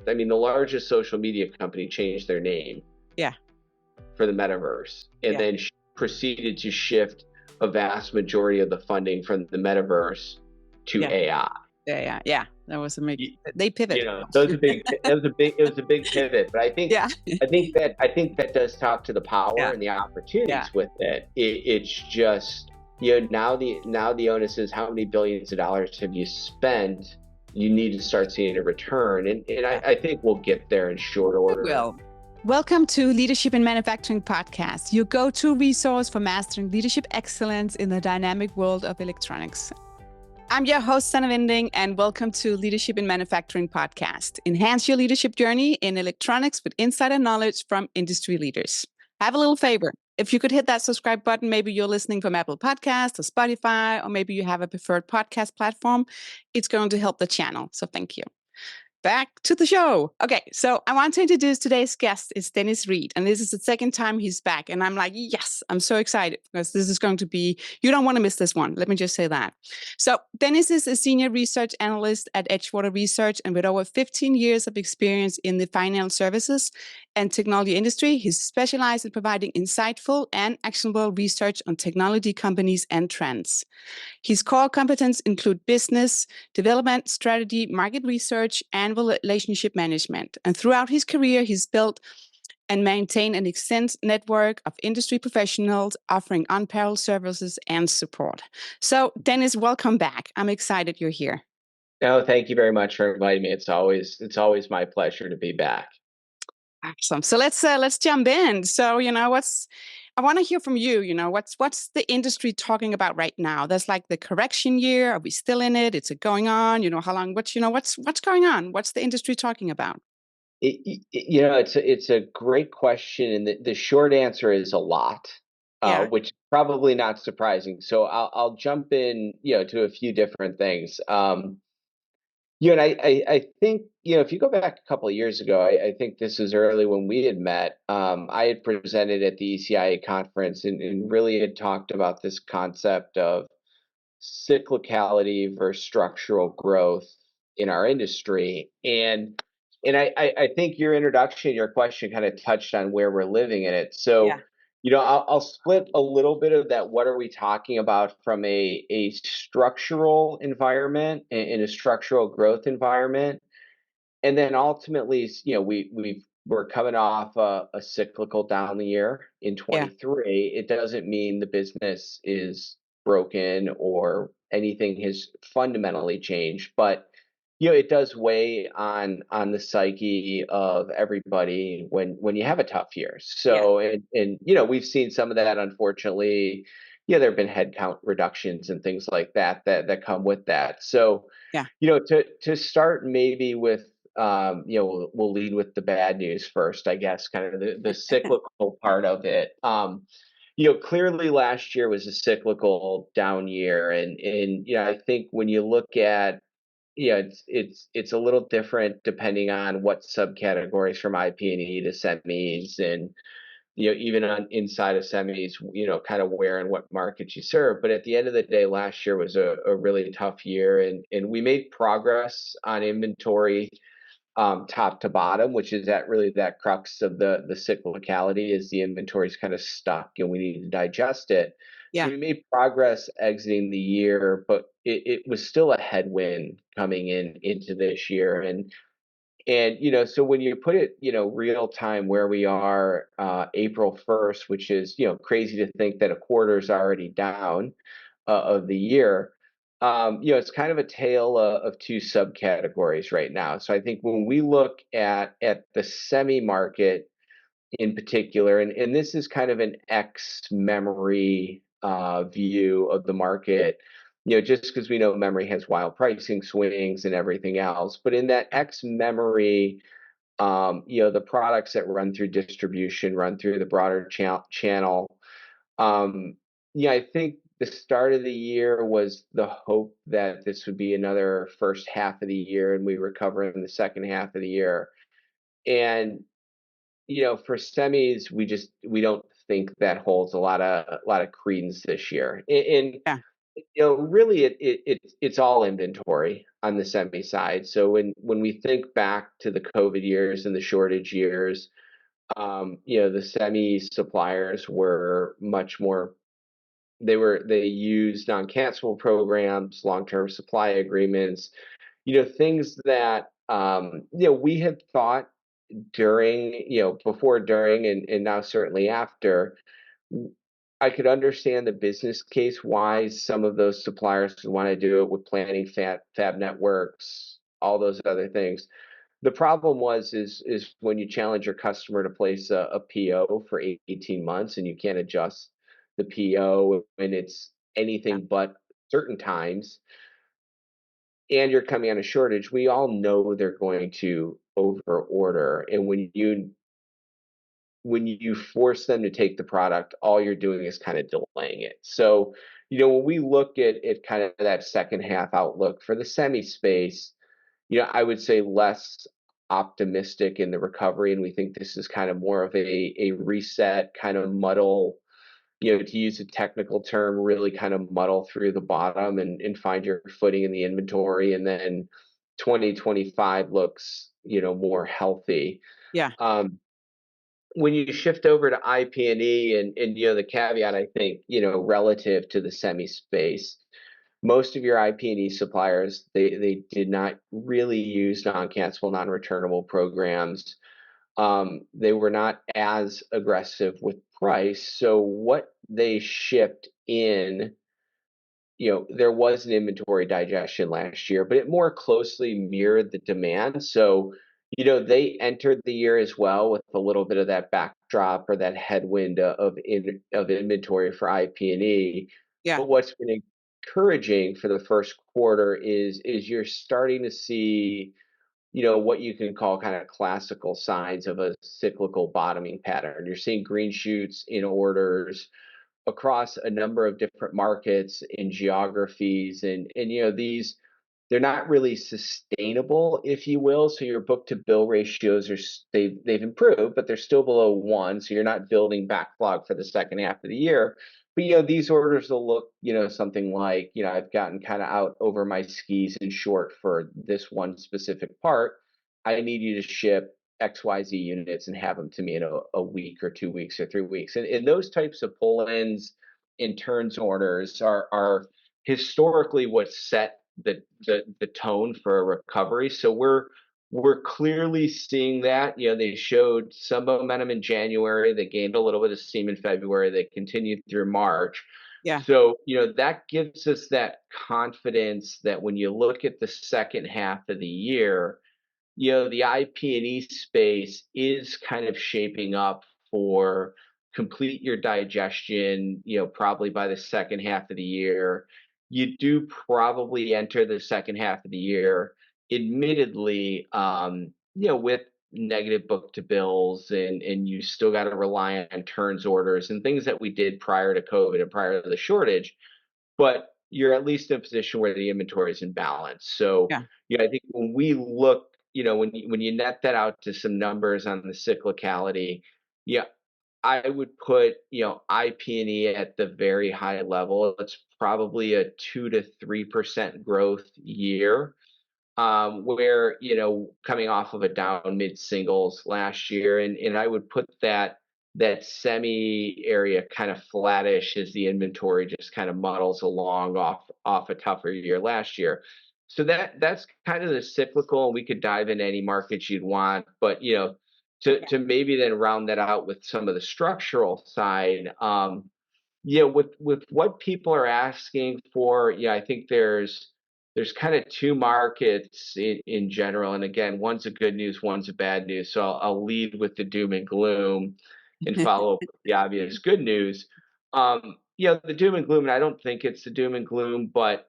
I mean, the largest social media company changed their name Yeah. for the metaverse, and then proceeded to shift a vast majority of the funding from the metaverse to AI. Yeah. That was a big. They pivot. It was a big pivot. But I think that does talk to the power and the opportunities with it. It's just, now the onus is, how many billions of dollars have you spent? You need to start seeing a return, and I think we'll get there in short order. Well, welcome to Leadership in Manufacturing podcast, your go-to resource for mastering leadership excellence in the dynamic world of electronics. I'm your host, Sannah Vinding, and welcome to Leadership in Manufacturing podcast. Enhance your leadership journey in electronics with insider knowledge from industry leaders. Have a little favor. If you could hit that subscribe button, maybe you're listening from Apple Podcasts or Spotify, or maybe you have a preferred podcast platform. It's going to help the channel. So thank you. Back to the show. Okay, so I want to introduce today's guest is Dennis Reed, and this is the second time he's back. And I'm like, yes, I'm so excited because this is going to be, you don't want to miss this one. Let me just say that. So Dennis is a senior research analyst at Edgewater Research, and with over 15 years of experience in the financial services and technology industry, he's specialized in providing insightful and actionable research on technology companies and trends. His core competence include business development, strategy, market research, and relationship management. And throughout his career, he's built and maintained an extensive network of industry professionals offering unparalleled services and support. So, Dennis, welcome back. I'm excited you're here. No, thank you very much for inviting me. It's always my pleasure to be back. Awesome. So let's jump in. So, I want to hear from you. What's the industry talking about right now? There's like the correction year. Are we still in it? Is it going on? How long? What's going on? What's the industry talking about? It's a great question, and the short answer is a lot, which is probably not surprising. So I'll jump in, to a few different things. And I think, if you go back a couple of years ago, I think this is early when we had met. I had presented at the ECIA conference and really had talked about this concept of cyclicality versus structural growth in our industry. And I think your introduction, your question kind of touched on where we're living in it. So, I'll split a little bit of that. What are we talking about from a structural environment, in a structural growth environment? And then ultimately, we're coming off a cyclical down year in 23. It doesn't mean the business is broken or anything has fundamentally changed, but it does weigh on the psyche of everybody when you have a tough year. So and we've seen some of that, unfortunately. There have been headcount reductions and things like that come with that. So to start maybe with, we'll lead with the bad news first, I guess, kind of the cyclical part of it. Clearly last year was a cyclical down year, and I think when you look at, it's a little different depending on what subcategories, from IP&E to semis, and even inside of semis, kind of where and what markets you serve. But at the end of the day, last year was a really tough year, and we made progress on inventory, top to bottom, which is that crux of the cyclicality, is the inventory is kind of stuck and we need to digest it. So we made progress exiting the year, but it was still a headwind coming into this year. And so when you put it, real time where we are, April 1st, which is, crazy to think that a quarter is already down of the year. It's kind of a tale of two subcategories right now. So I think when we look at the semi market in particular, and this is kind of an ex-memory view of the market, just because we know memory has wild pricing swings and everything else. But in that ex-memory, the products that run through distribution, run through the broader channel. I think the start of the year was the hope that this would be another first half of the year and we recover in the second half of the year. And, for semis, we don't think that holds a lot of credence this year. And Really, it's all inventory on the semi side. So when we think back to the COVID years and the shortage years, the semi suppliers were much more. They used non-cancelable programs, long-term supply agreements, things that we had thought during, before, during, and now certainly after. I could understand the business case why some of those suppliers would want to do it with planning fab networks, all those other things. The problem is when you challenge your customer to place a PO for 18 months and you can't adjust the PO when it's Yeah. anything but certain times, and you're coming on a shortage, we all know they're going to over order. And when you force them to take the product, all you're doing is kind of delaying it. So, when we look at kind of that second half outlook for the semi space, I would say less optimistic in the recovery, and we think this is kind of more of a reset, kind of muddle, to use a technical term, really kind of muddle through the bottom and find your footing in the inventory, and then 2025 looks, more healthy. Yeah. When you shift over to IP&E and the caveat, I think, relative to the semi space, most of your IP&E suppliers, they did not really use non-cancelable, non-returnable programs. They were not as aggressive with price. So what they shipped in, there was an inventory digestion last year, but it more closely mirrored the demand. So, they entered the year as well with a little bit of that backdrop or that headwind of inventory for IP&E. Yeah. But what's been encouraging for the first quarter is you're starting to see, what you can call kind of classical signs of a cyclical bottoming pattern. You're seeing green shoots in orders across a number of different markets and geographies, and these, they're not really sustainable, if you will. So your book to bill ratios they've improved, but they're still below one. So you're not building backlog for the second half of the year. But these orders will look, something like, I've gotten kind of out over my skis and short for this one specific part. I need you to ship XYZ units and have them to me in a week or 2 weeks or 3 weeks. And those types of pull-ins in turns orders are historically what set the tone for a recovery. So we're clearly seeing that. They showed some momentum in January. They gained a little bit of steam in February. They continued through March. Yeah. So, that gives us that confidence that when you look at the second half of the year, the IP&E space is kind of shaping up for complete your digestion, probably by the second half of the year. You do probably enter the second half of the year, admittedly, with negative book to bills, and you still got to rely on turns orders and things that we did prior to COVID and prior to the shortage, but you're at least in a position where the inventory is in balance. So, Yeah. I think when we look, when you net that out to some numbers on the cyclicality, yeah, I would put, IP&E at the very high level. It's probably a 2 to 3% growth year, where, coming off of a down mid singles last year, and I would put that semi area kind of flattish as the inventory just kind of muddles along off a tougher year last year. So that's kind of the cyclical, and we could dive into any markets you'd want, but to maybe then round that out with some of the structural side. With what people are asking for, I think there's kind of two markets in general. And again, one's a good news, one's a bad news. So I'll lead with the doom and gloom and follow up with the obvious good news. The doom and gloom, and I don't think it's the doom and gloom, but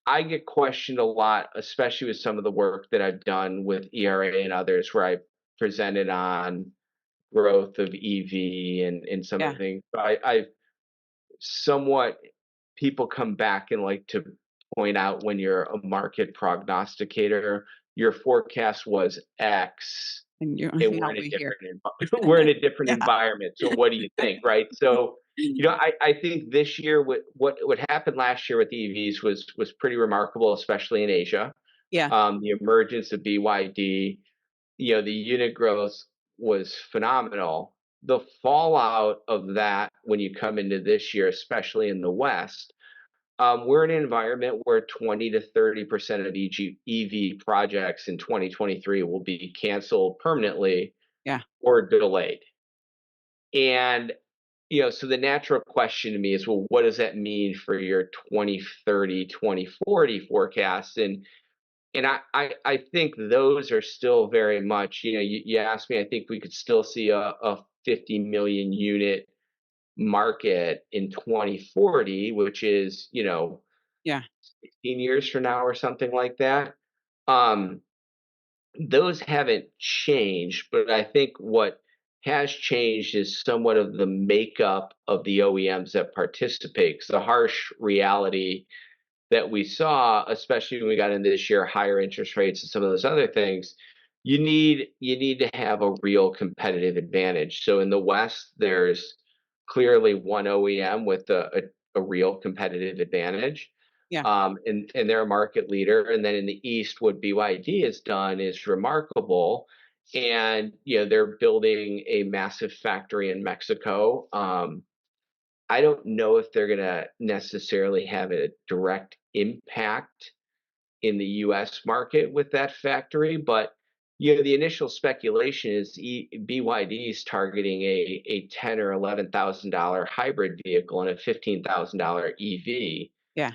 I get questioned a lot, especially with some of the work that I've done with ERA and others, where I presented on growth of EV and some of Yeah. the things. I've somewhat, people come back and like to point out, when you're a market prognosticator, your forecast was X, And and now we're here. we're in a different Yeah. environment. So what do you think, right? So I think this year, what happened last year with the EVs was pretty remarkable, especially in Asia. Yeah. The emergence of BYD, the unit growth was phenomenal. The fallout of that when you come into this year, especially in the West, we're in an environment where 20 to 30% of EV projects in 2023 will be canceled permanently Yeah. or delayed. And so the natural question to me is, well, what does that mean for your 2030, 2040 forecasts? And I think those are still very much, you asked me, I think we could still see a 50 million unit market in 2040, which is, Yeah. 16 years from now or something like that. Um, those haven't changed, but I think what has changed is somewhat of the makeup of the OEMs that participate. 'Cause the harsh reality that we saw, especially when we got into this year, higher interest rates and some of those other things, you need to have a real competitive advantage. So in the West, there's clearly one OEM with a real competitive advantage. Yeah. And they're a market leader. And then in the East, what BYD has done is remarkable. And they're building a massive factory in Mexico. I don't know if they're going to necessarily have a direct impact in the US market with that factory, but the initial speculation is BYD is targeting a $10 or $11,000 hybrid vehicle and a $15,000 EV Yeah.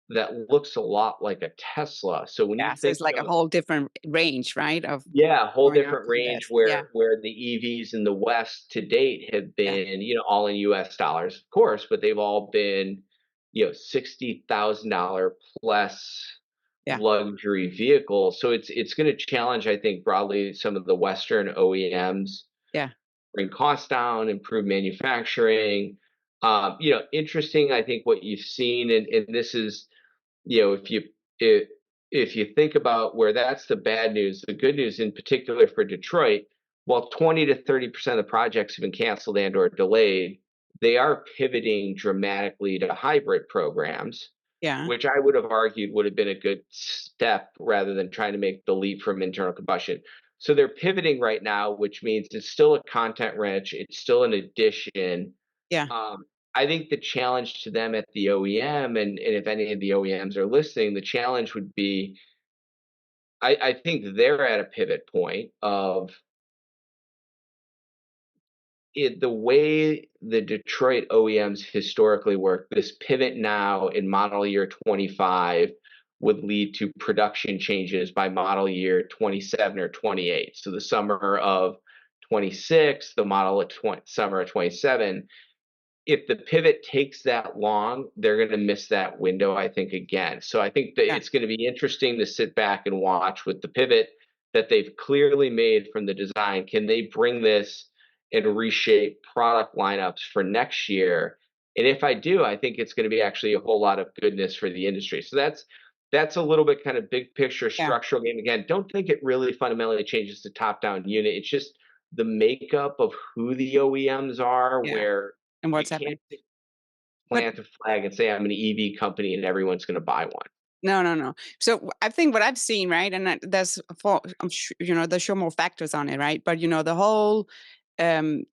that looks a lot like a Tesla. So when you Yeah. So think it's like a of, whole different range, right? Of yeah, a whole going out different to the range US. Yeah. where the EVs in the West to date have Yeah. been, all in US dollars, of course, but they've all been, $60,000 plus Yeah. luxury vehicles. So it's going to challenge, I think, broadly some of the Western OEMs, Yeah. bring costs down, improve manufacturing. Interesting, I think what you've seen, and this is, if you think about where that's the bad news, the good news in particular for Detroit, while 20 to 30% of the projects have been canceled and or delayed, they are pivoting dramatically to hybrid programs, Yeah. which I would have argued would have been a good step rather than trying to make the leap from internal combustion. So they're pivoting right now, which means it's still a content rich, it's still an addition. Yeah. I think the challenge to them at the OEM, and if any of the OEMs are listening, the challenge would be, I think they're at a pivot point of the way the Detroit OEMs historically work. This pivot now in model year 25 would lead to production changes by model year 27 or 28. So the summer of 26, the model of summer of 27. If the pivot takes that long, they're going to miss that window, I think, again. So I think that Yeah. it's going to be interesting to sit back and watch with the pivot that they've clearly made from the design. Can they bring this and reshape product lineups for next year? And if I do, I think it's going to be actually a whole lot of goodness for the industry. So that's a little bit kind of big picture Yeah. structural game. Again, don't think it really fundamentally changes the top-down unit. It's just the makeup of who the OEMs are, Yeah. where And you what's can't happening? But plant a flag and say, I'm an EV company and everyone's going to buy one. no, no, no. So I think what I've seen, right, and there's for I'm sure, there's sure more factors on it, right? But the whole um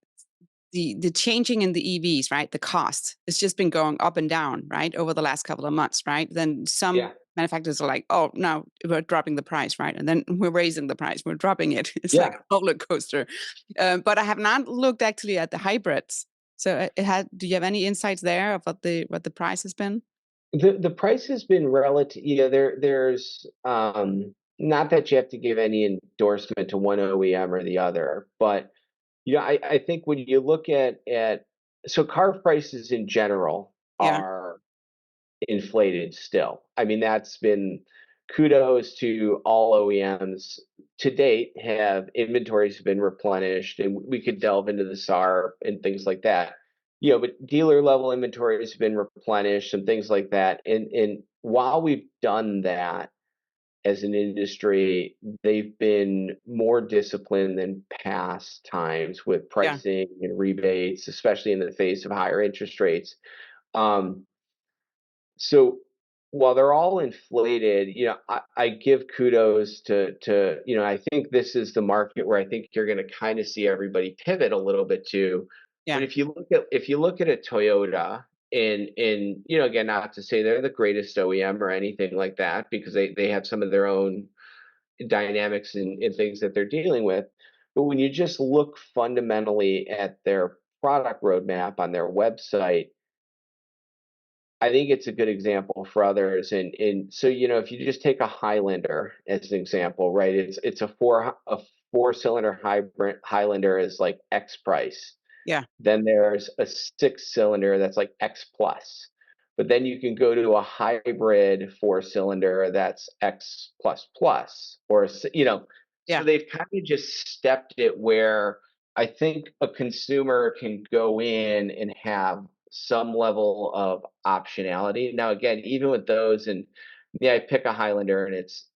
the changing in the EVs, right? The cost, it's just been going up and down, right, over the last couple of months, right? Then some Yeah. manufacturers are like, oh, no, we're dropping the price, right? And then we're raising the price, we're dropping it. It's like Yeah. a roller coaster. But I have not looked actually at the hybrids. So do you have any insights there of what the price has been? The price has been relative, there's not that you have to give any endorsement to one OEM or the other, but I think when you look at so car prices in general Yeah, are inflated still. I mean, that's been kudos to all OEMs to date. Have inventories have been replenished, and we could delve into the SAR and things like that. But dealer level inventories have been replenished and things like that. And while we've done that, as an industry, they've been more disciplined than past times with Yeah. pricing and rebates, especially in the face of higher interest rates. Um, so while they're all inflated, I give kudos to, I think this is the market where I think you're going to kind of see everybody pivot a little bit to. But Yeah. if you look at a Toyota, and again, not to say they're the greatest OEM or anything like that, because they have some of their own dynamics and things that they're dealing with. But when you just look fundamentally at their product roadmap on their website, I think it's a good example for others. And so, if you just take a Highlander as an example, right? It's a four cylinder hybrid Highlander is like X price. Yeah. Then there's a six cylinder that's like X plus. But then you can go to a hybrid four cylinder that's X plus plus, so Yeah. they've kind of just stepped it where I think a consumer can go in and have some level of optionality. Now, again, even with those, and yeah, I pick a Highlander, and it's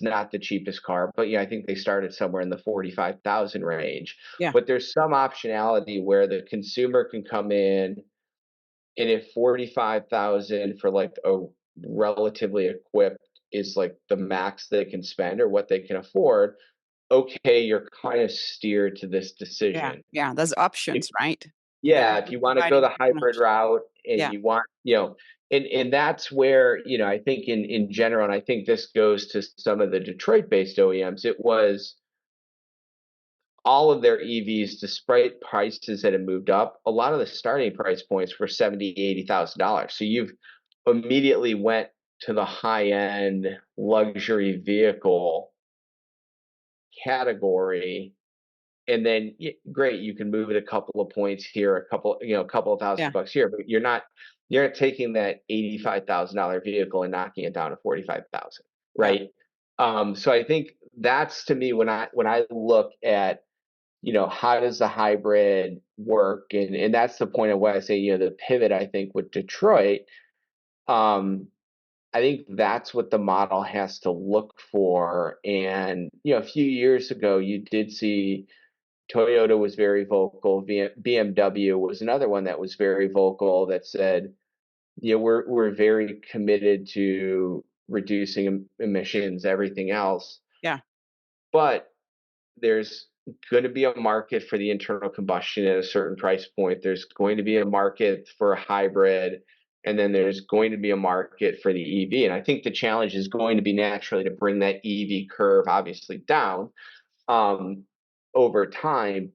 not the cheapest car, but I think they started somewhere in the 45,000 range. Yeah. But there's some optionality where the consumer can come in, and if 45,000 for like a relatively equipped is like the max they can spend or what they can afford, okay, you're kind of steered to this Yeah. decision. Yeah. There's If, options, right? Yeah. yeah, if You're you want to go providing the an hybrid option. route and Yeah. you want, and that's where, I think in general, and I think this goes to some of the Detroit-based OEMs, it was all of their EVs, despite prices that have moved up, a lot of the starting price points were $70,000, $80,000. So you've immediately went to the high-end luxury vehicle category, and then great, you can move it a couple of points here, a couple of Yeah. $1,000 here, but you're not taking that $85,000 vehicle and knocking it down to 45,000, Yeah. right? So I think that's, to me, when I look at how does the hybrid work, and that's the point of why I say the pivot. I think with Detroit, um, I think that's what the model has to look for. And a few years ago, you did see Toyota was very vocal. BMW was another one that was very vocal, that said, we're very committed to reducing emissions, everything else. Yeah. But there's going to be a market for the internal combustion at a certain price point. There's going to be a market for a hybrid, and then there's going to be a market for the EV. And I think the challenge is going to be naturally to bring that EV curve obviously down um, over time.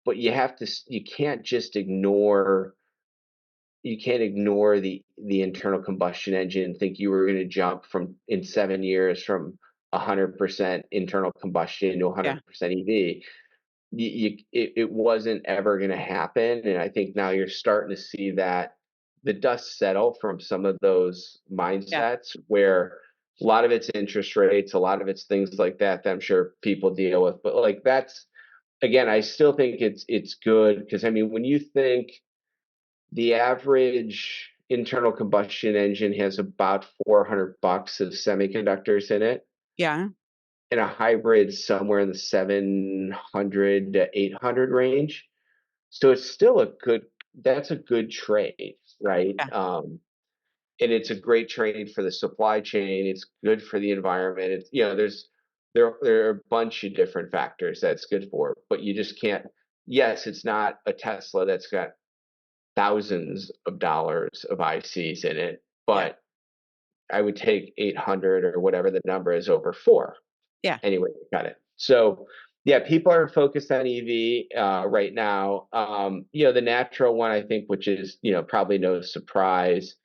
But you can't just ignore the internal combustion engine and think you were going to jump from in 7 years from 100% internal combustion to Yeah. 100% EV. It wasn't ever going to happen, and I think now you're starting to see that the dust settle from some of those Yeah. mindsets, where a lot of it's interest rates, a lot of it's things like that I'm sure people deal with. But like, that's, again, I still think it's good, because I mean, when you think the average internal combustion engine has about $400 of semiconductors in it, Yeah. and a hybrid somewhere in the 700 to 800 range. So it's still that's a good trade, right? Yeah. And it's a great trade for the supply chain. It's good for the environment. It's, there are a bunch of different factors that's good for, but you just can't, yes, it's not a Tesla that's got thousands of dollars of ICs in it, Yeah. but I would take 800 or whatever the number is over four. Yeah. Anyway, got it. So yeah, people are focused on EV right now. The natural one, I think, which is probably no surprise.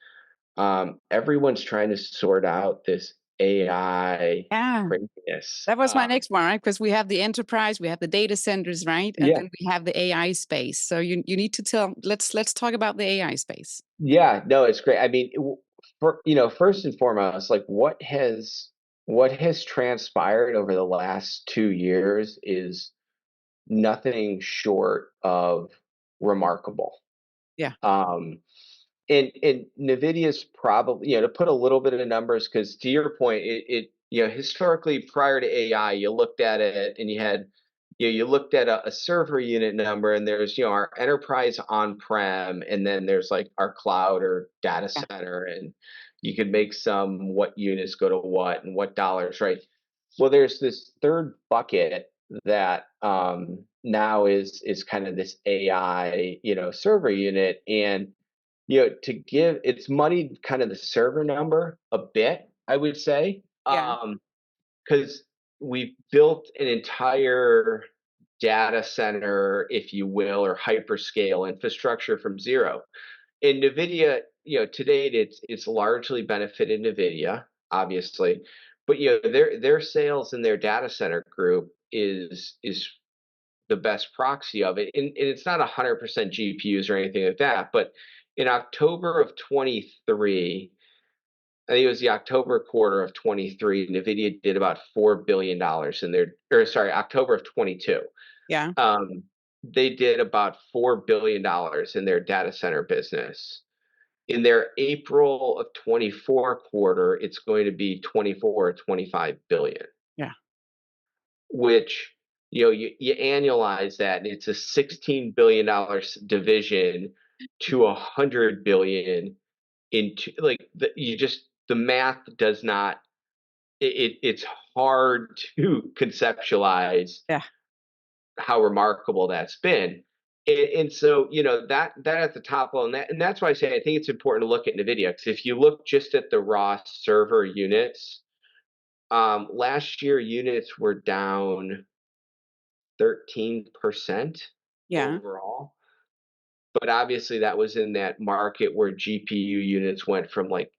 Everyone's trying to sort out this AI Yeah. craziness. That was my next one, right? Because we have the enterprise, we have the data centers, right? And Yeah, then we have the AI space. So you need to let's talk about the AI space. yeah, no, it's great. I mean, first and foremost, like, what has transpired over the last 2 years is nothing short of remarkable. Yeah. Um, And NVIDIA's probably, to put a little bit of numbers, because to your point, historically prior to AI, you looked at it and you looked at a server unit number, and there's, our enterprise on-prem, and then there's like our cloud or data Yeah. center, and you could make some what units go to what and what dollars, right? Well, there's this third bucket that now is kind of this AI, server unit. And to give it's moneyed kind of the server number a bit, I would say, Yeah. because we've built an entire data center, if you will, or hyperscale infrastructure from zero. In NVIDIA, to date, it's largely benefited NVIDIA, obviously, but their sales in their data center group is the best proxy of it. And it's not 100% GPUs or anything like that, but in October of 23, I think it was the October quarter of 23, NVIDIA did about $4 billion in their, or sorry, October of 22. Yeah. They did about $4 billion in their data center business. In their April of 24 quarter, it's going to be 24 or 25 billion, Yeah. which, you annualize that, and it's a $16 billion division to 100 billion into, like, the math does not, it's hard to conceptualize Yeah. how remarkable that's been. And so, that at the top level, and that's why I say I think it's important to look at NVIDIA, because if you look just at the raw server units, last year units were down 13% Yeah. overall. But obviously that was in that market where GPU units went from like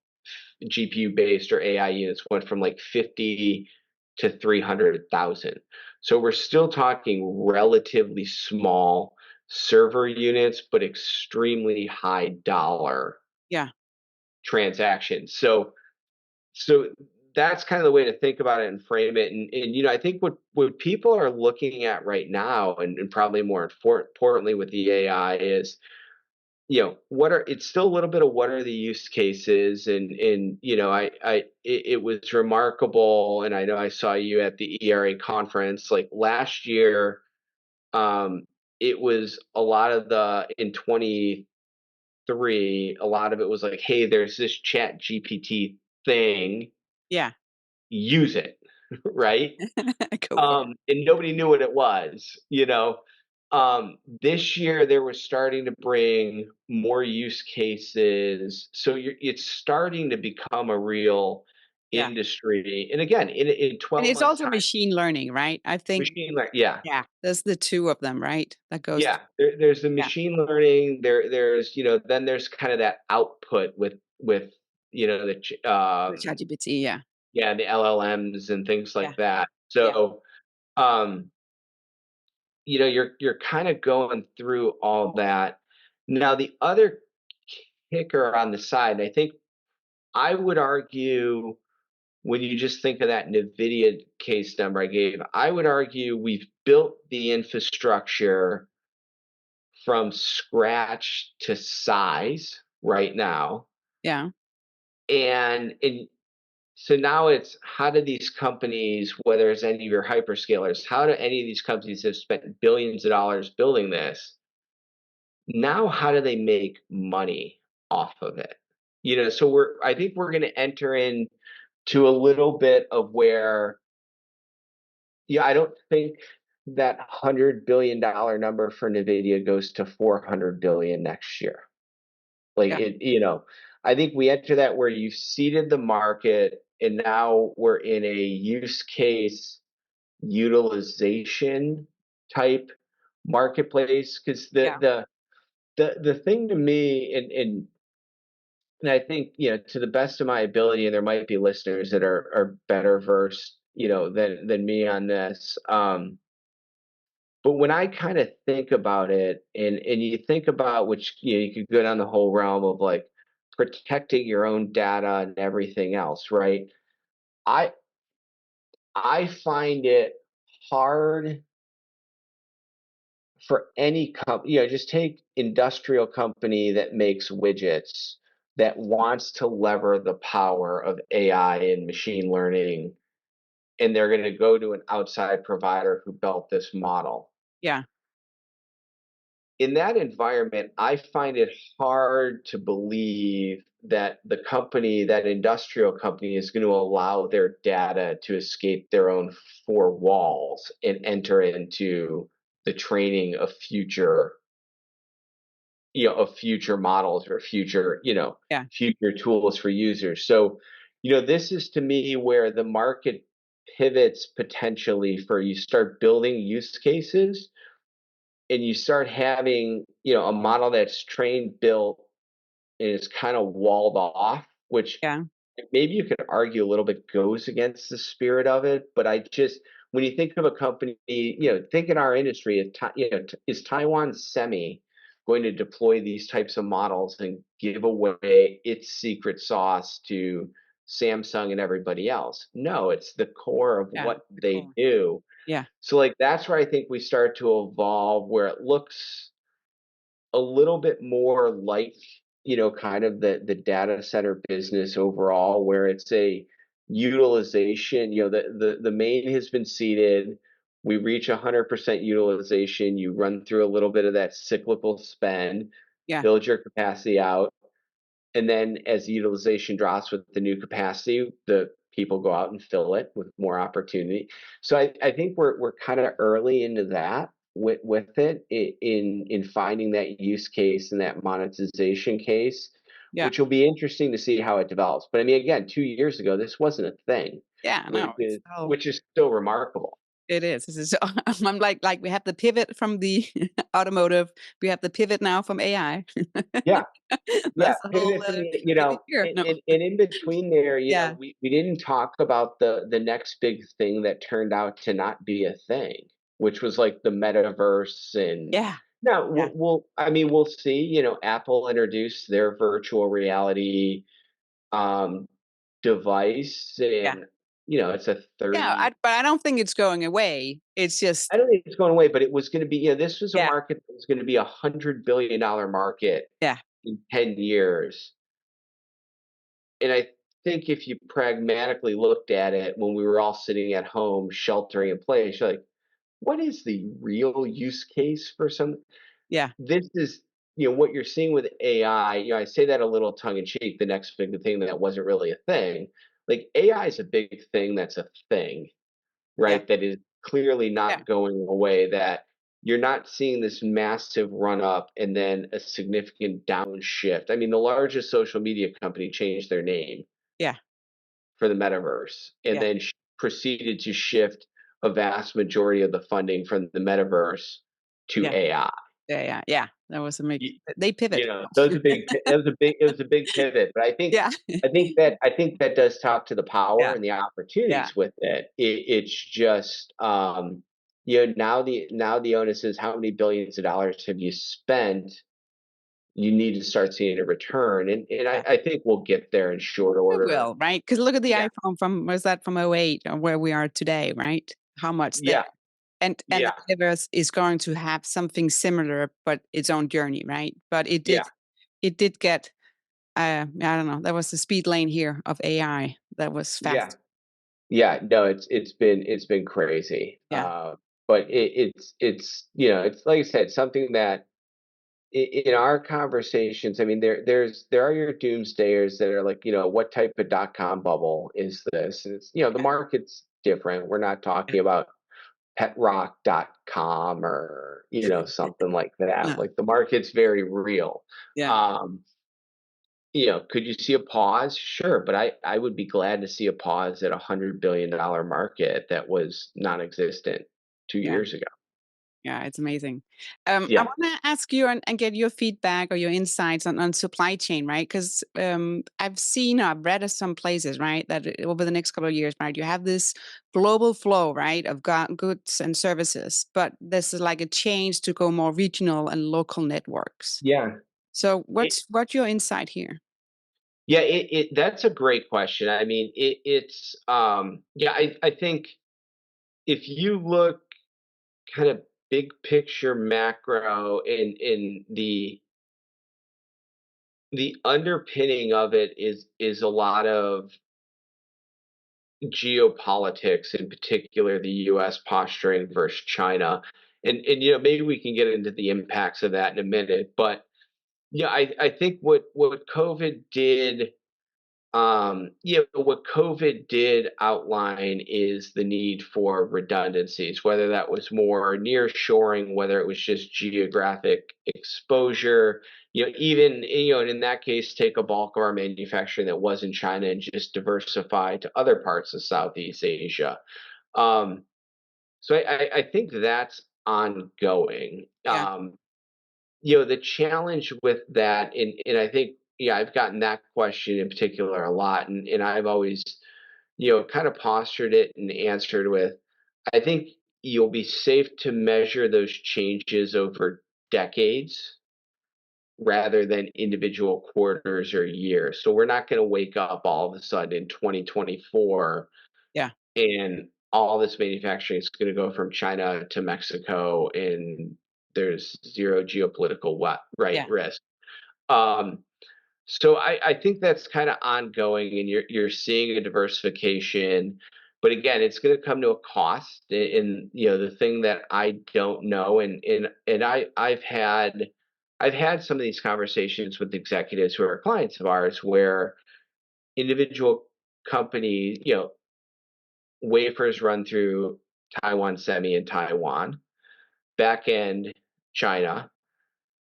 GPU based or AI units went from like 50 to 300,000. So we're still talking relatively small server units, but extremely high dollar Yeah. transactions. So that's kind of the way to think about it and frame it. And I think what people are looking at right now, and probably more importantly with the AI, is, it's still a little bit of what are the use cases. And it was remarkable, and I know I saw you at the ERA conference like last year. It was a lot of in 23, a lot of it was like, hey, there's this chat GPT thing, Yeah. use it. Right. Go for it. And nobody knew what it was. This year they were starting to bring more use cases, so it's starting to become a real Yeah. industry. And again, in And 12 it's months also time, machine learning, right? I think, machine learning, yeah. yeah, there's the two of them, right? That goes, Yeah, there's the yeah, machine learning. There's, then there's kind of that output with with ChatGPT. Yeah. yeah, the LLMs and things Yeah. like that. Yeah. So um, you're kind of going through all that. Now, the other kicker on the side, I think I would argue, when you just think of that NVIDIA case number I gave, I would argue we've built the infrastructure from scratch to size right now. Yeah. And so now it's, how do these companies, whether it's any of your hyperscalers, how do any of these companies have spent billions of dollars building this? Now, how do they make money off of it? So I think we're going to enter into a little bit of where, yeah, I don't think that $100 billion number for NVIDIA goes to 400 billion next year. Like Yeah. I think we enter that where you've seeded the market, and now we're in a use case utilization type marketplace. Because Yeah. the thing to me, and I think, to the best of my ability, and there might be listeners that are better versed, than me on this. But when I kind of think about it, and you think about, which, you could go down the whole realm of like protecting your own data and everything else, right? I I find it hard for any company, just take industrial company that makes widgets that wants to lever the power of AI and machine learning, and they're going to go to an outside provider who built this model. Yeah. In that environment, I find it hard to believe that that industrial company is going to allow their data to escape their own four walls and enter into the training of future models or Yeah. future tools for users. So, this is to me where the market pivots potentially for you start building use cases and you start having, a model that's trained, built, and it's kind of walled off, which Yeah. maybe you could argue a little bit goes against the spirit of it. But when you think of a company, think in our industry, is Taiwan Semi going to deploy these types of models and give away its secret sauce to Samsung and everybody else? No, it's the core of Yeah. what The they core. do. Yeah. So like that's where I think we start to evolve, where it looks a little bit more like, kind of the data center business overall, where it's a utilization, the main has been seeded. We reach 100% utilization. You run through a little bit of that cyclical spend, Yeah. build your capacity out. And then as the utilization drops with the new capacity, the people go out and fill it with more opportunity. So I think we're kind of early into that with it in finding that use case and that monetization case, Yeah. which will be interesting to see how it develops. But I mean, again, 2 years ago, this wasn't a thing, Yeah. which No, it's is still, which is still remarkable. it is. This is, I'm like we have the pivot from the automotive. We have the pivot now from AI. Yeah. Yeah, That's the whole pivot from the, big pivot here. No. and in between there, Yeah. we didn't talk about the next big thing that turned out to not be a thing, which was like the metaverse. And Yeah. no, Yeah. I mean, we'll see. Apple introduced their virtual reality um, device, Yeah. and it's a Yeah. 30. But I don't think it's going away. It's just, I don't think it's going away, but it was going to be. This was a yeah. market that was going to be $100 billion market Yeah. in 10 years. And I think if you pragmatically looked at it when we were all sitting at home sheltering in place, you're like, what is the real use case for some? Yeah. This is, what you're seeing with AI. I say that a little tongue in cheek, the next big thing that wasn't really a thing. Like AI is a big thing that's a thing, Yeah. right? That is clearly Yeah. not going away, that you're not seeing this massive run up and then a significant downshift. I mean, the largest social media company changed their name Yeah. for the metaverse, and Yeah. then proceeded to shift a vast majority of the funding from the metaverse to Yeah. AI. Yeah. Yeah. Yeah. That was a make. You, They pivot. it was a big pivot, but Yeah. I think that does talk to the power Yeah. and the Yeah. opportunities with it. It's just now the onus is how many billions of dollars have you spent? You need to start seeing a return, and Yeah. I think we'll get there in short It order. will, right? Because look at the Yeah, iPhone from, was that from '08 or where we are today, right? How much there. yeah, And the yeah, metaverse is going to have something similar, but its own journey, right? But yeah. it did get, I don't know, that was the speed lane here of AI. That was Yeah. fast. Yeah, no, it's been crazy. Yeah. But it's like I said, something that in our conversations, I mean, there are your doomsdayers that are like, what type of dot-com bubble is this? And it's, the market's different. We're not Yeah. talking about petrock.com or, something like that. No. Like the market's very real. Yeah. Um, could you see a pause? Sure, but I would be glad to see a pause at $100 billion market that was non-existent two Yeah. years ago. Yeah, it's amazing. I Yeah, want to ask you and get your feedback or your insights on supply chain, right? Because I've read of some places, right, that over the next couple of years, right, you have this global flow, right, of goods and services, but this is like a change to go more regional and local networks. yeah, So it, what's your insight here? yeah. That's a great question. I mean, yeah. I think if you look kind of big picture macro in the underpinning of it is a lot of geopolitics, in particular the US posturing versus China. And maybe we can get into the impacts of that in a minute. But yeah, I think what COVID did, what COVID did outline is the need for redundancies, whether that was more nearshoring, whether it was just geographic exposure. Even and in that case, take a bulk of our manufacturing that was in China and just diversify to other parts of Southeast Asia. Um, so I think that's ongoing. Yeah. The challenge with that, and I think, yeah, I've gotten that question in particular a lot, and I've always, kind of postured it and answered with, I think you'll be safe to measure those changes over decades rather than individual quarters or years. So we're not going to wake up all of a sudden in 2024 Yeah. and all this manufacturing is going to go from China to Mexico, and there's zero geopolitical Yeah. risk. Um, so I think that's kind of ongoing, and you're seeing a diversification, but again, it's going to come to a cost. And the thing that I don't know, and I've had some of these conversations with executives who are clients of ours, where individual companies, wafers run through Taiwan Semi in Taiwan, back end China,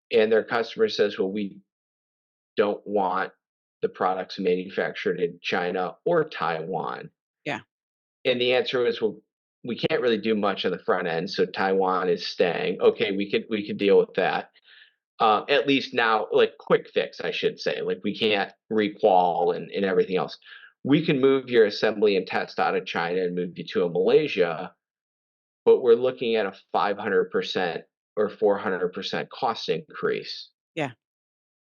and their customer says, well, we don't want the products manufactured in China or Taiwan. Yeah. And the answer is, well, we can't really do much on the front end, so Taiwan is staying. Okay, we could deal with that. At least now, like quick fix, I should say. Like we can't requal and everything else. We can move your assembly and test out of China and move you to a Malaysia, but we're looking at a 500% or 400% cost increase Yeah.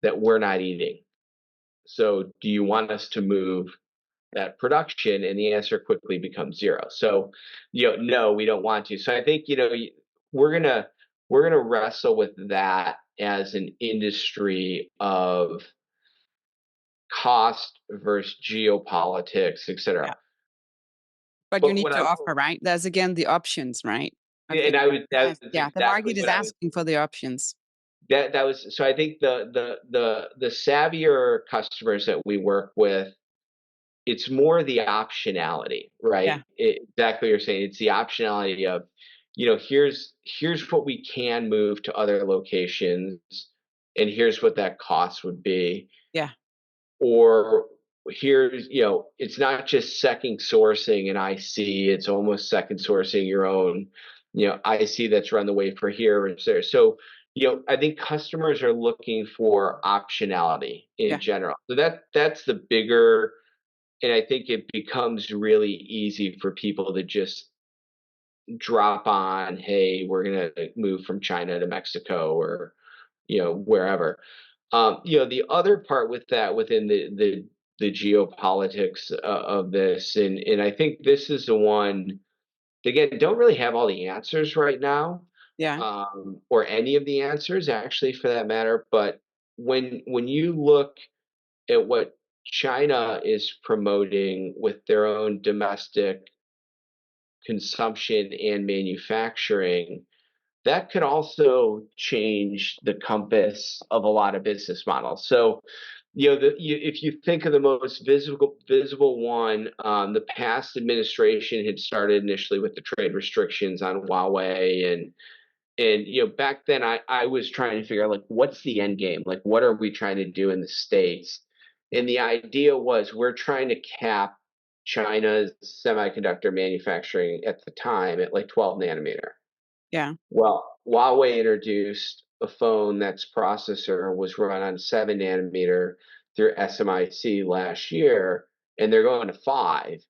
that we're not eating. So do you want us to move that production? And the answer quickly becomes zero. So, no, we don't want to. So I think, we're gonna wrestle with that as an industry of cost versus geopolitics, et Yeah. cetera. But you But need what to I offer, right? There's again the options, right? I and think I would that's, that's yeah, the exactly market is what I was asking for the options. that was so I think the savvier customers that we work with, it's more the optionality, Yeah. right? Exactly what you're saying. It's the optionality of, here's what we can move to other locations, and here's what that cost would be. Yeah. Or here's, it's not just second sourcing an IC, it's almost second sourcing your own, IC that's run the way for here and there. So, I think customers are looking for optionality in Yeah. general. So that's the bigger, and I think it becomes really easy for people to just drop on, hey, we're going to move from China to Mexico or, wherever. The other part with that, within the geopolitics of this, and I think this is the one, again, don't really have all the answers right now, Yeah. or any of the answers actually, for that matter. But when you look at what China is promoting with their own domestic consumption and manufacturing, that could also change the compass of a lot of business models. So, if you think of the most visible one, the past administration had started initially with the trade restrictions on Huawei, and back then I was trying to figure out, like, what's the end game? Like, what are we trying to do in the States? And the idea was, we're trying to cap China's semiconductor manufacturing at the time at like 12 nanometer. Yeah. Well, Huawei introduced a phone that's processor was run on 7 nanometer through SMIC last year, and they're going to 5.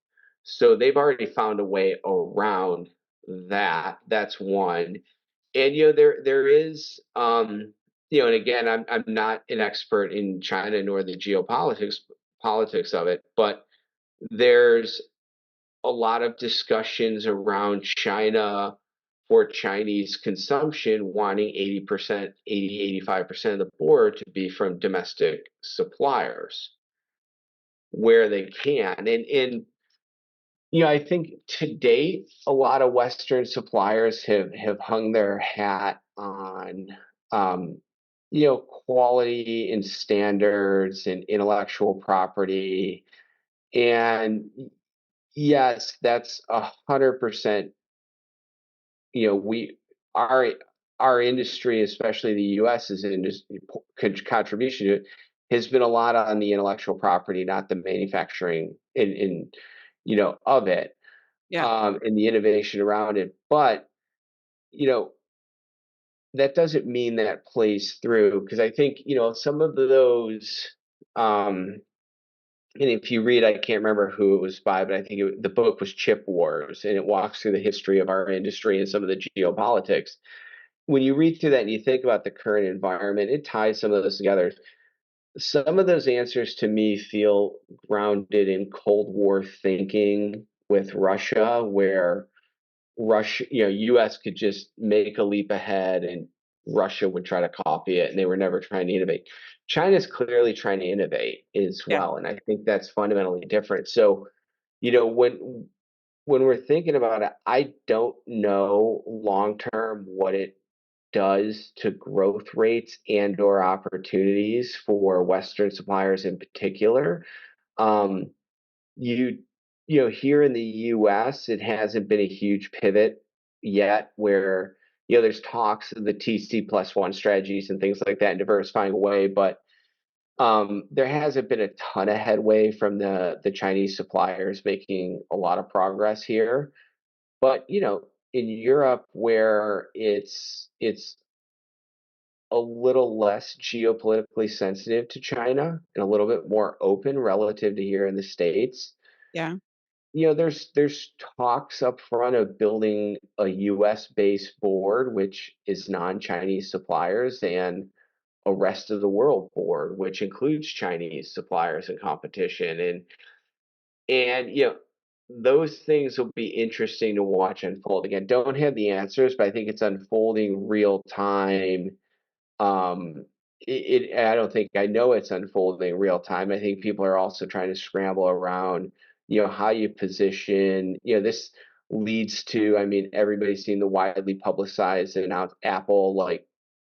So they've already found a way around that. That's one. And there is, and again, I'm not an expert in China nor the politics of it, but there's a lot of discussions around China for Chinese consumption, wanting 80%, 85% of the board to be from domestic suppliers where they can. And I think to date, a lot of Western suppliers have hung their hat on, um, quality and standards and intellectual property. And yes, that's 100%. We our our industry, especially the U.S.'s industry contribution to it, has been a lot on the intellectual property, not the manufacturing of it, Yeah. and the innovation around it. But you know that doesn't mean that plays through, because I think some of those. And if you read, I can't remember who it was by, but I think the book was Chip Wars, and it walks through the history of our industry and some of the geopolitics. When you read through that and you think about the current environment, it ties some of this together. Some of those answers to me feel grounded in Cold War thinking with Russia, where US could just make a leap ahead and Russia would try to copy it, and they were never trying to innovate. China's clearly trying to innovate as Yeah. well, and I think that's fundamentally different. So, when we're thinking about it, I don't know long term what it does to growth rates and or opportunities for Western suppliers in particular. Um, you here in the US, it hasn't been a huge pivot yet where there's talks of the TC+1 strategies and things like that and diversifying away, but there hasn't been a ton of headway from the Chinese suppliers making a lot of progress here. But in Europe, where it's a little less geopolitically sensitive to China and a little bit more open relative to here in the States, Yeah. there's talks up front of building a US based board, which is non-Chinese suppliers, and a rest of the world board, which includes Chinese suppliers and competition. And those things will be interesting to watch unfold. Again, don't have the answers, but I think it's unfolding real time. I don't think I know it's unfolding real time. I think people are also trying to scramble around, how you position. This leads to, I mean, everybody's seen the widely publicized and now Apple, like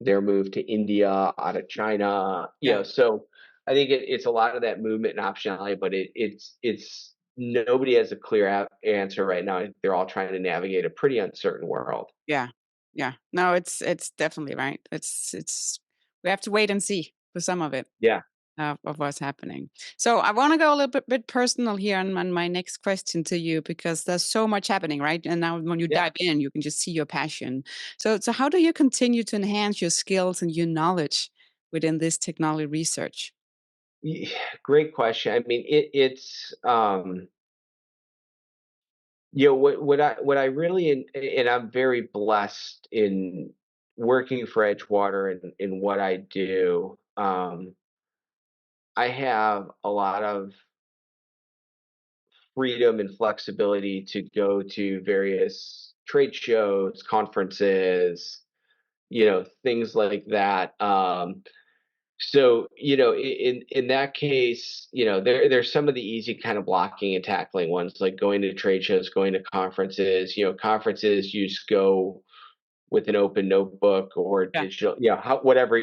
their move to India out of China. Yeah. So I think it's a lot of that movement and optionality, but it's nobody has a clear answer right now. They're all trying to navigate a pretty uncertain world. Yeah. Yeah. No, it's definitely right. It's we have to wait and see for some of it. Yeah. Of what's happening. So I want to go a little bit personal here on my next question to you, because there's so much happening, right? And now when you Yeah. dive in, you can just see your passion. So how do you continue to enhance your skills and your knowledge within this technology research? Yeah, great question. I mean, it's what I really, and I'm very blessed in working for Edgewater and in what I do. I have a lot of freedom and flexibility to go to various trade shows, conferences, things like that. So, in that case, there's some of the easy kind of blocking and tackling ones, like going to trade shows, going to conferences. Conferences, you just go with an open notebook or Yeah. digital, whatever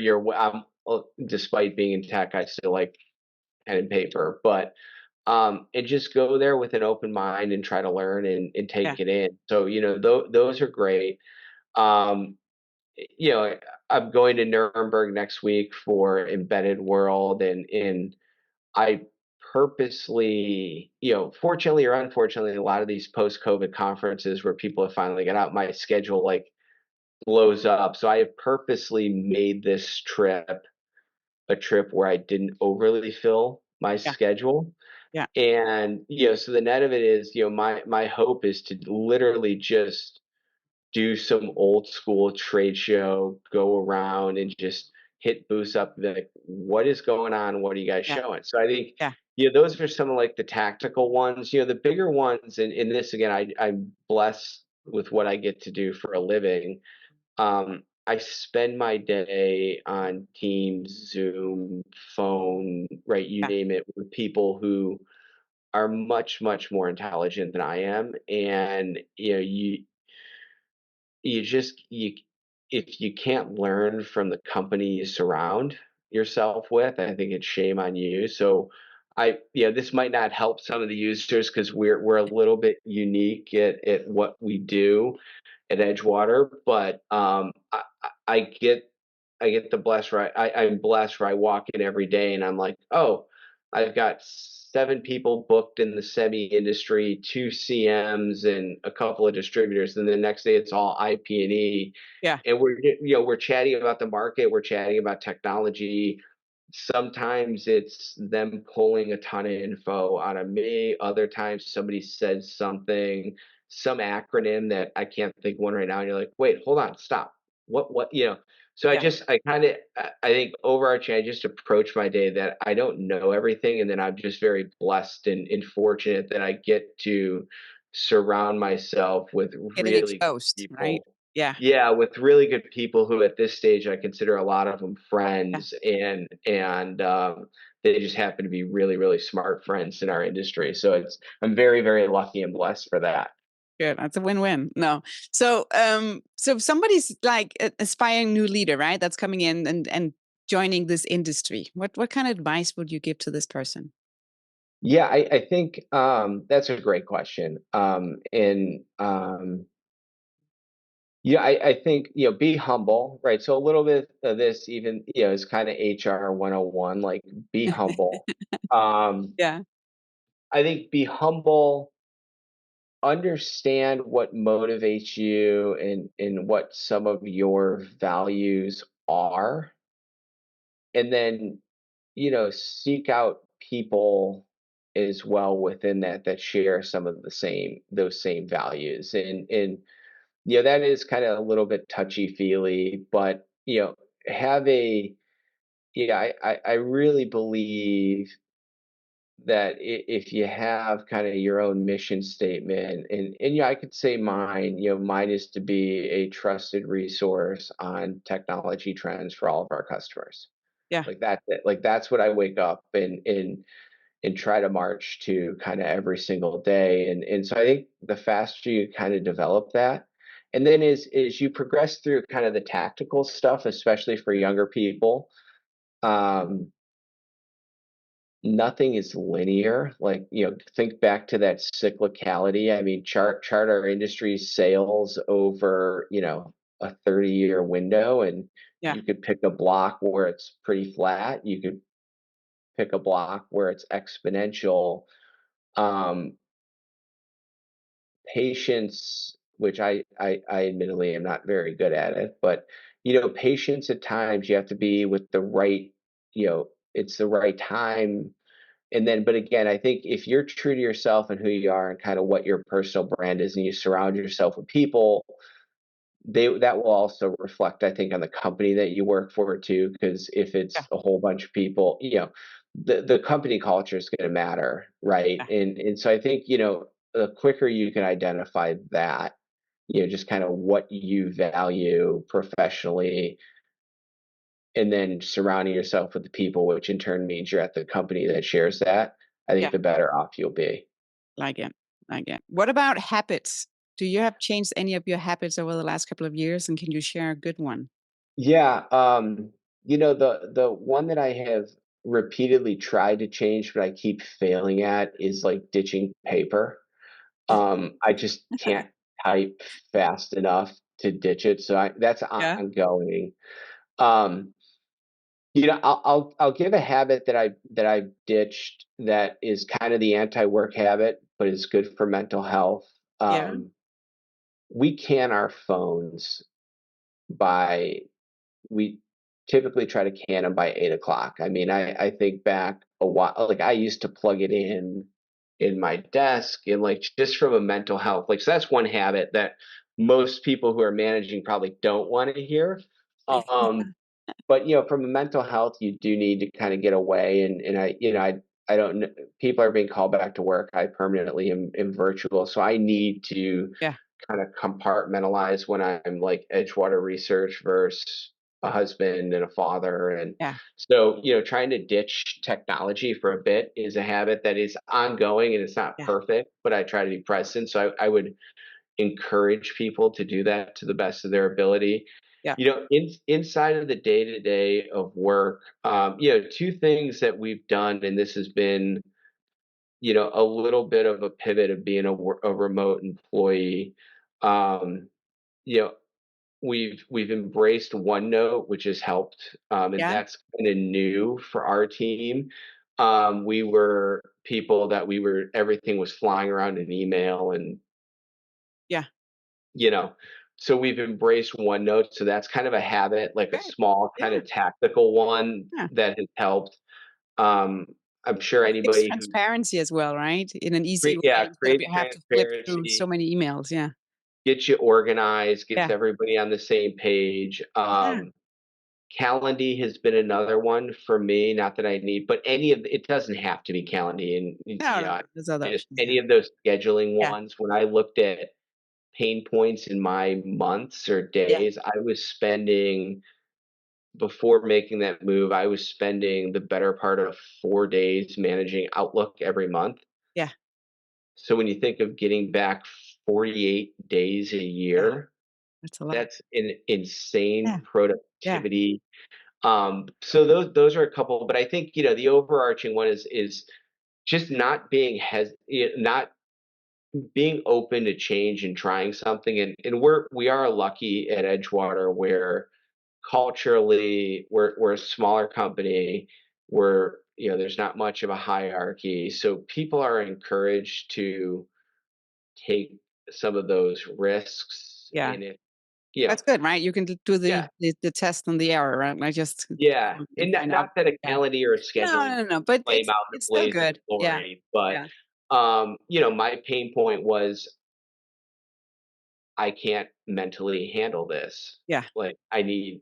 despite being in tech, I still like pen and paper, but and just go there with an open mind and try to learn and Yeah. take it in. So, those are great. Um, you know, I'm going to Nuremberg next week for Embedded World, and I purposely, fortunately or unfortunately, a lot of these post-COVID conferences where people have finally got out, my schedule like blows up. So I have purposely made this trip a trip where I didn't overly fill my Yeah. schedule. Yeah. And so the net of it is, my hope is to literally just do some old school trade show, go around and just hit booths up, and be like, what is going on? What are you guys Yeah. showing? So I think, Yeah. those are some of like the tactical ones. The bigger ones, and in this again, I'm blessed with what I get to do for a living. I spend my day on Teams, Zoom, phone, right, you Yeah. name it, with people who are much, much more intelligent than I am. And you just you if you can't learn from the company you surround yourself with, I think it's shame on you. So this might not help some of the users because we're a little bit unique at what we do at Edgewater, but I get I get the blessed right. I'm blessed where I walk in every day and I'm like, oh, I've got 7 people booked in the semi industry, 2 CMs and a couple of distributors, and the next day it's all IP&E, Yeah. and we're chatting about the market, we're chatting about technology. Sometimes it's them pulling a ton of info out of me. Other times somebody says something, some acronym that I can't think of one right now, and you're like, wait, hold on, stop. What? So Yeah. I think overarching, I just approach my day that I don't know everything, and then I'm just very blessed and fortunate that I get to surround myself with Getting really good exposed, right? people. Yeah. Yeah, with really good people who at this stage I consider a lot of them Yeah. friends, and they just happen to be really, really smart friends in our industry. So I'm very, very lucky and blessed for that. Good. That's a win-win. No. So somebody's like aspiring new leader, right? That's coming in and joining this industry. What kind of advice would you give to this person? Yeah, I think that's a great question. And Yeah, I think, be humble, right? So a little bit of this even, is kind of HR 101, like be humble. Um, Yeah. I think be humble, understand what motivates you and what some of your values are, and then, seek out people as well within that share some of those same values. And that is kind of a little bit touchy-feely, but, have a yeah, I really believe that if you have kind of your own mission statement, and I could say mine is to be a trusted resource on technology trends for all of our customers. Yeah. Like that's it. Like that's what I wake up and try to march to kind of every single day. And so I think the faster you kind of develop that, and then as you progress through kind of the tactical stuff, especially for younger people, um, nothing is linear. Like, think back to that cyclicality. I mean, chart our industry sales over, a 30-year window, and Yeah. you could pick a block where it's pretty flat. You could pick a block where it's exponential. Um, Patience, which I admittedly am not very good at it, but patience at times you have to be with the right, it's the right time. And then, but again, I think if you're true to yourself and who you are and kind of what your personal brand is, and you surround yourself with people, that will also reflect, I think, on the company that you work for too. Because if Yeah. it's a whole bunch of people, the company culture is going to matter, right? Yeah. And so I think, the quicker you can identify that, just kind of what you value professionally, and then surrounding yourself with the people, which in turn means you're at the company that shares that, I think Yeah. the better off you'll be. Like it. Like it. What about habits? Do you have changed any of your habits over the last couple of years? And can you share a good one? Yeah, the one that I have repeatedly tried to change, but I keep failing at is like ditching paper. I just can't type fast enough to ditch it, so that's Yeah. ongoing. Um, I'll give a habit that I've ditched that is kind of the anti-work habit, but it's good for mental health. Yeah. We can our phones by we typically try to can them by 8 o'clock. I mean, I think back a while, like I used to plug it in my desk, and like just from a mental health, like, so that's one habit that most people who are managing probably don't want to hear. But from a mental health, you do need to kind of get away, and I don't know, people are being called back to work. I permanently am virtual, so I need to Yeah. kind of compartmentalize when I'm like Edgewater research versus a husband and a father. And Yeah. so, trying to ditch technology for a bit is a habit that is ongoing and it's not Yeah. perfect, but I try to be present. So I would encourage people to do that to the best of their ability. Yeah. Inside of the day to day of work, two things that we've done, and this has been, a little bit of a pivot of being a remote employee. Um, you know, we've embraced OneNote, which has helped, and Yeah. that's kind of new for our team. We were people that everything was flying around in email and Yeah. you know, so we've embraced OneNote, so that's kind of a habit, like a Great. small kind Yeah. of tactical one Yeah. that has helped. Um, I'm sure Creates anybody who transparency as well, right? In an easy way instead of creates you have to flip through so transparency, many emails. Yeah. gets you organized, gets Yeah. everybody on the same page. Yeah. Calendly has been another one for me, not that I need, but it doesn't have to be Calendly, and, No, no, no. There's other just options. Yeah. any of those scheduling Yeah. ones, when I looked at pain points in my months or Yeah. days, I was spending before making that move, I was spending the better part of 4 days managing Outlook every month. Yeah. So when you think of getting back 48 days a Yeah. year, That's a lot. that's an insane Yeah. Yeah. productivity. So those are a couple, but I think, the overarching one is just not not being open to change and trying something. And we are lucky at Edgewater where culturally we're a smaller company. There's not much of a hierarchy, so people are encouraged to take some of those risks. Yeah. And it That's good, right? You can do yeah, the test and the error, right? Like just yeah, and not, find out. not that a Yeah. calendar or a No, schedule no, no, no. But flame out in a it's still blaze of good. Yeah. glory, but Yeah. my pain point was I can't mentally handle this. Yeah. Like, I need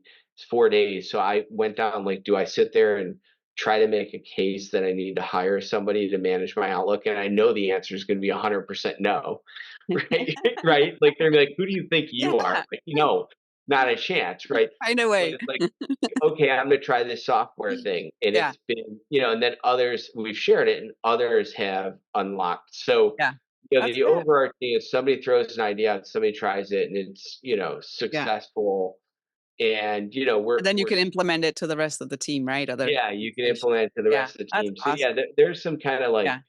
4 days. So I went down, like, do I sit there and try to make a case that I need to hire somebody to manage my Outlook? And I know the answer is gonna be 100% no, right? Right? Like, they're like, "Who do you think you are?" Yeah. Like, not a chance, right? Find a But way. it's like, "Okay, I'm gonna try this software thing." And Yeah. it's been, and then others we've shared it and others have unlocked. So Yeah. That's the good. overarching is somebody throws an idea out, somebody tries it, and it's, Yeah. successful. And, And then you can implement it to the rest of the team, right? Other yeah, you can organizations. implement it to the Yeah. rest of the That's team. So yeah, awesome. there's some kind of like Yeah.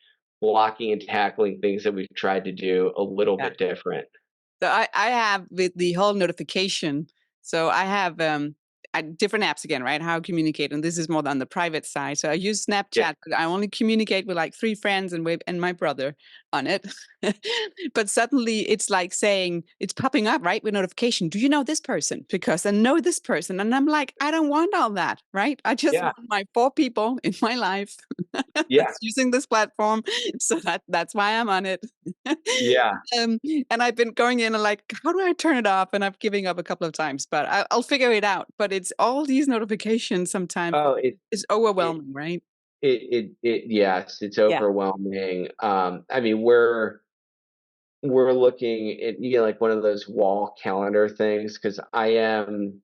blocking and tackling things that we've tried to do a little Yeah. bit different. So I have with the whole notification. So I have different apps again, right? How I communicate, and this is more on the private side. So I use Yeah, Snapchat, but I only communicate with like 3 friends and my brother on it. But suddenly it's like saying it's popping up right with notification. Do you know this person? Because I know this person, and I'm like, I don't want all that, right? I just yeah, want my 4 people in my life yeah, that's using this platform. So that's why I'm on it. yeah. Um, and I've been going in and like, how do I turn it off? And I'm giving up a couple of times, but I'll figure it out. But it's all these notifications sometimes Oh, is it, overwhelming, right? yes, it's Yeah, overwhelming. I mean, we're looking at, like one of those wall calendar things because I'm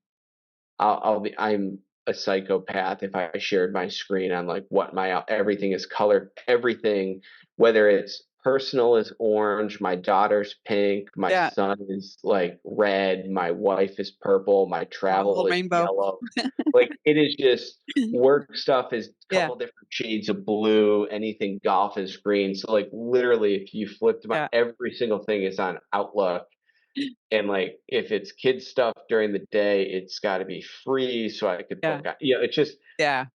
a psychopath if I shared my screen on like what everything is colored, everything, whether it's personal is orange, my daughter's pink, my yeah, son is like red, my wife is purple, my the travel whole is rainbow. yellow. Like it is just work stuff is a Yeah, couple different shades of blue, anything golf is green. So like literally if you flipped yeah, every single thing is on Outlook and, like, if it's kids stuff during the day, it's gotta be free so I could yeah, book out it's just yeah,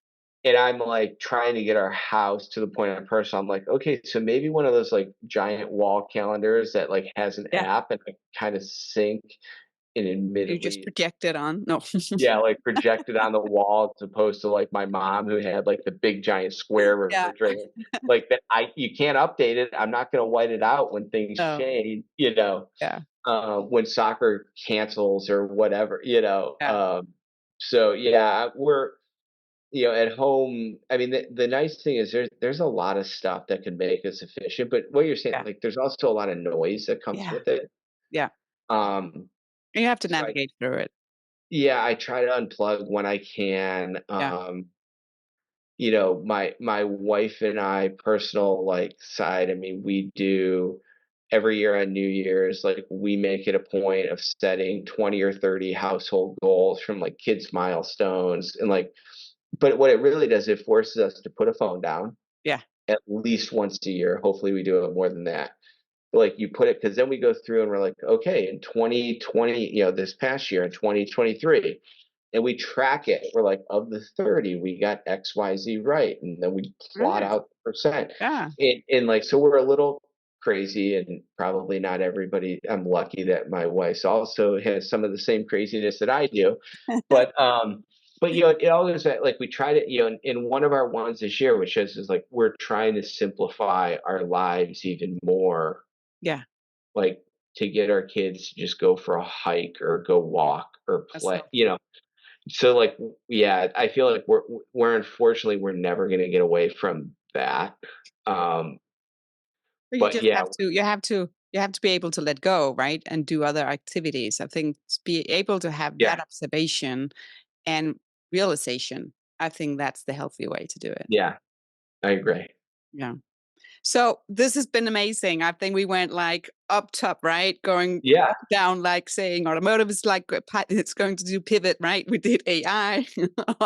and I'm, like, trying to get our house to the point of personal. I'm like, "Okay, so maybe one of those, like, giant wall calendars that, like, has an yeah. app and, like, kinda sync and You just admittedly project it on. No. yeah, like, projected on the wall as opposed to, like, my mom who had, like, the big giant square Yeah, refrigerator. Like, that you can't update it. I'm not gonna white it out when things no, change, yeah, when soccer cancels or whatever, yeah, so yeah, we're, at home. I mean, the nice thing is there's a lot of stuff that can make us efficient, but what you're saying, yeah, like, there's also a lot of noise that comes yeah, with it. yeah. Um, You have to so navigate through it. I try to unplug when I can. Yeah. My wife and I, personal like side, I mean, we do every year on New Year's, like we make it a point of setting 20 or 30 household goals from like kids milestones and like, but what it really does, it forces us to put a phone down Yeah. at least once a year. Hopefully we do it more than that. Like you put it, because then we go through and we're like, okay, in 2020, this past year in 2023, and we track it. We're like, of the 30, we got XYZ right. And then we plot Right. out the percent. Yeah. And like, so we're a little crazy, and probably not everybody. I'm lucky that my wife also has some of the same craziness that I do. But it all is that like we try to, in one of our ones this year, which is like we're trying to simplify our lives even more, Yeah. like to get our kids to just go for a hike or go walk or That's play, helpful. so like, I feel like we're unfortunately we're never going to get away from that. Um, But you but just yeah, have to be able to let go, right? And do other activities. I think to be able to have yeah, that observation and realization, I think that's the healthy way to do it. yeah, I agree. Yeah. So this has been amazing. I think we went like up top, right? Going Yeah, down, like saying automotive is like it's going to do pivot, right? We did AI.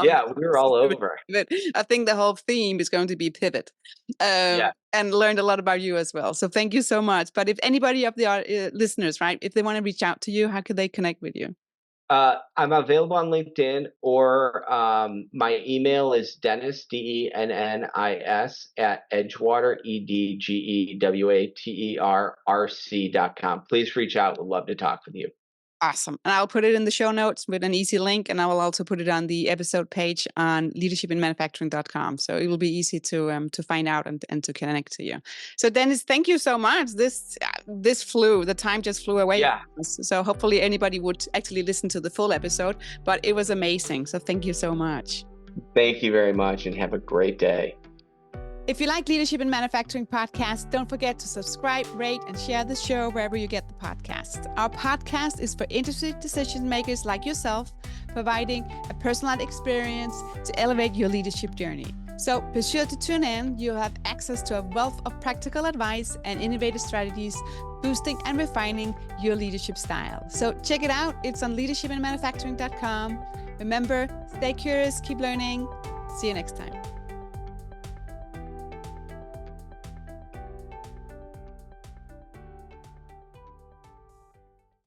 yeah, we were all Pivot, over. pivot. I think the whole theme is going to be pivot, Yeah. and learned a lot about you as well. So thank you so much. But if anybody of the listeners, right, if they want to reach out to you, how could they connect with you? I'm available on LinkedIn, or my email is Dennis, Dennis at Edgewater, EDGEWATERRC.com. Please reach out. We'd love to talk with you. Awesome. And I'll put it in the show notes with an easy link. And I will also put it on the episode page on leadershipinmanufacturing.com. So it will be easy to find out and to connect to you. So Dennis, thank you so much. This flew, the time just flew away Yeah. from us. So hopefully anybody would actually listen to the full episode, but it was amazing. So thank you so much. Thank you very much and have a great day. If you like Leadership in Manufacturing podcast, don't forget to subscribe, rate, and share the show wherever you get the podcast. Our podcast is for industry decision makers like yourself, providing a personalized experience to elevate your leadership journey. So be sure to tune in. You'll have access to a wealth of practical advice and innovative strategies, boosting and refining your leadership style. So check it out. It's on leadershipinmanufacturing.com. Remember, stay curious, keep learning. See you next time.